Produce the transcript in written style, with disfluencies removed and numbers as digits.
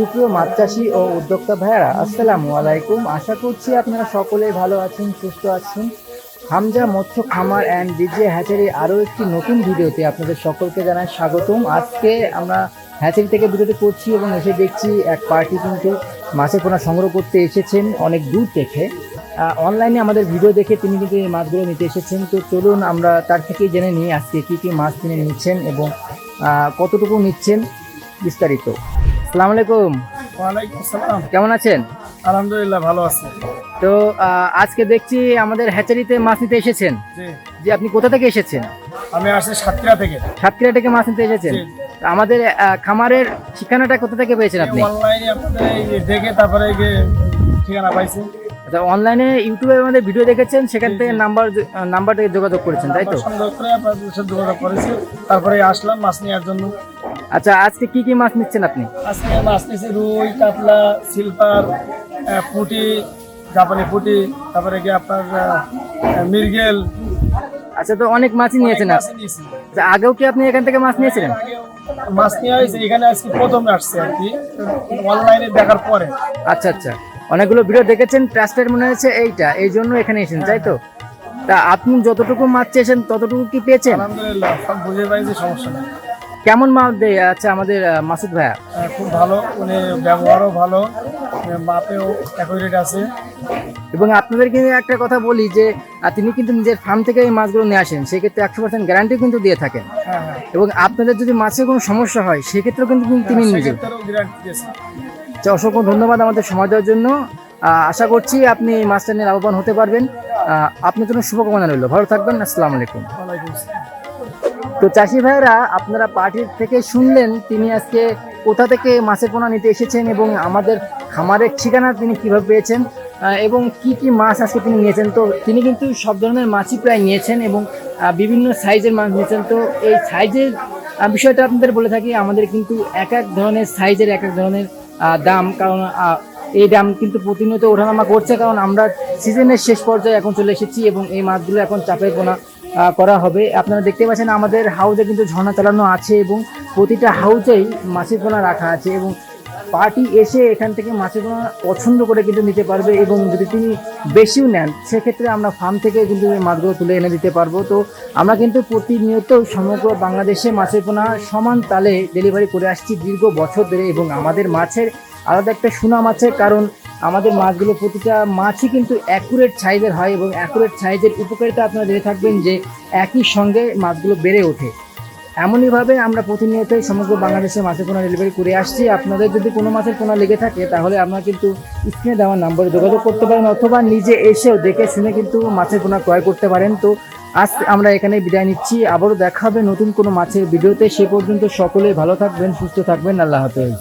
সুপ্রিয় মাছ চাষি ও উদ্যোক্তা ভাইয়ারা, আসসালামু আলাইকুম। আশা করছি আপনারা সকলেই ভালো আছেন, সুস্থ আছেন। হামজা মৎস্য খামার অ্যান্ড ডিজে হ্যাচারি আরও একটি নতুন ভিডিওতে আপনাদের সকলকে জানাই স্বাগতম। আজকে আমরা হ্যাচারি থেকে ভিডিওটি করছি এবং এসে দেখছি এক পার্টি কিন্তু মাছের পোনা সংগ্রহ করতে এসেছেন অনেক দূর থেকে। অনলাইনে আমাদের ভিডিও দেখে তিনি কিন্তু এই মাছগুলো নিতে এসেছেন। তো চলুন আমরা তার থেকেই জেনে নিই আজকে কী কী মাছ তিনি নিচ্ছেন এবং কতটুকু নিচ্ছেন বিস্তারিত। আসসালামু আলাইকুম। ওয়ালাইকুম আসসালাম। কেমন আছেন? আলহামদুলিল্লাহ ভালো আছি। তো আজকে দেখছি আমাদের হ্যাচারিতে মাছ নিতে এসেছেন। জি, আপনি কোথা থেকে এসেছেন? আমি আসছি সাতক্ষীরা থেকে। সাতক্ষীরা থেকে মাছ নিতে এসেছেন। আমাদের খামারের ঠিকানাটা কোথা থেকে পেয়েছেন আপনি? অনলাইনে আপনাদের দেখে তারপরে ঠিকানা পাইছি। আচ্ছা, অনলাইনে ইউটিউবে আমাদের ভিডিও দেখেছেন, সেখান থেকে নাম্বার থেকে যোগাযোগ করেছেন, তাই তো? সংগ্রহ করে আপনাদের সাথে যোগাযোগ করেছি, তারপরে আসলাম মাছ নেওয়ার জন্য। আচ্ছা, আজকে কি কি মাছ নিচ্ছেন আপনি? আজকে মাছ নিয়েছি রুই, কাতলা, সিলভার, পুঁটি, জাপানি পুঁটি, তারপরে আপনার মৃগেল। আচ্ছা, তো অনেক মাছই নিয়েছেন। আচ্ছা, আগেও কি আপনি এখান থেকে মাছ নিয়েছিলেন? মাছ নিয়ে হয়েছে এখানে, আজকে প্রথম আসছে আর কি, অনলাইনে দেখার পরে। আচ্ছা আচ্ছা, অনেকগুলো ভিডিও দেখেছেন, ট্রাস্টেড মনে হয়েছে এইটা, এই জন্য এখানে এসেছেন, তাই তো? তা আপনি যতটুকু মাছ চেয়েছেন ততটুকু কি পেয়েছেন? আলহামদুলিল্লাহ সব বুঝে পাইছি, সমস্যা নেই। কেমন মাছ দেয় আচ্ছা আমাদের মাসুদ ভাইয়া? খুব ভালো, উনি ব্যবহারও ভালো, মাপেও অ্যাকুরেট আছে। এবং আপনাদেরকে একটা কথা বলি যে তিনি কিন্তু নিজের ফার্ম থেকে এই মাছগুলো নিয়ে আসেন, সেক্ষেত্রে 100% গ্যারান্টি কিন্তু দিয়ে থাকেন। এবং আপনাদের যদি মাছের কোনো সমস্যা হয় সেক্ষেত্রেও কিন্তু তিনি নিজে। অসংখ্য ধন্যবাদ আমাদের সময় দেওয়ার জন্য। আশা করছি আপনি এই মাছটা নিয়ে লাভবান হতে পারবেন। আপনার জন্য শুভকামনা রইল, ভালো থাকবেন। আসসালামু আলাইকুম। তো চাষি ভাইরা, আপনারা পার্টির থেকে শুনলেন তিনি আজকে কোথা থেকে মাছের পোনা নিতে এসেছেন এবং আমাদের খামারের ঠিকানা তিনি কিভাবে পেয়েছেন এবং কি কি মাছ আজকে তিনি নিয়েছেন। তো তিনি কিন্তু সব ধরনের মাছই প্রায় নিয়েছেন এবং বিভিন্ন সাইজের মাছ নিয়েছেন। তো এই সাইজের বিষয়টা আপনাদের বলে থাকি, আমাদের কিন্তু এক এক ধরনের সাইজের এক এক ধরনের দাম, কারণ এই দাম কিন্তু প্রতিনিয়ত ওঠানামা করছে, কারণ আমরা সিজনের শেষ পর্যায়ে এখন চলে এসেছি এবং এই মাছগুলো এখন চাপের পোনা করা হবে। আপনারা দেখতে পাচ্ছেন আমাদের হাউজে কিন্তু ঝর্ণা চালানো আছে এবং প্রতিটা হাউজেই মাছের পোনা রাখা আছে এবং পার্টি এসে এখান থেকে মাছের পোনা পছন্দ করে কিন্তু নিতে পারবে এবং যদি তিনি বেশিও নেন সেক্ষেত্রে আমরা ফার্ম থেকে কিন্তু এই মাছগুলো তুলে এনে দিতে পারবো। তো আমরা কিন্তু প্রতিনিয়ত সমগ্র বাংলাদেশে মাছের পোনা সমান তালে ডেলিভারি করে আসছি দীর্ঘ বছর ধরে এবং আমাদের মাছের আলাদা একটা সুনাম আছে, কারণ আমাদের মাছগুলো প্রতিটা মাছই কিন্তু অ্যাকুরেট সাইজের হয় এবং অ্যাকুরেট সাইজের উপকারিতা আপনারা জেনে থাকবেন যে একই সঙ্গে মাছগুলো বেড়ে ওঠে। এমনইভাবে আমরা প্রতিনিয়তই সমগ্র বাংলাদেশে মাছের পোনা ডেলিভারি করে আসছি। আপনাদের যদি কোনো মাছের পোনা লেগে থাকে তাহলে আপনারা কিন্তু স্ক্রিনে দেওয়া নম্বরে যোগাযোগ করতে পারেন অথবা নিজে এসেও দেখে শুনে কিন্তু মাছের পোনা ক্রয় করতে পারেন। তো আজ আমরা এখানে বিদায় নিচ্ছি, আবারও দেখা হবে নতুন কোনো মাছের ভিডিওতে। সে পর্যন্ত সকলে ভালো থাকবেন, সুস্থ থাকবেন। আল্লাহ হাফেজ।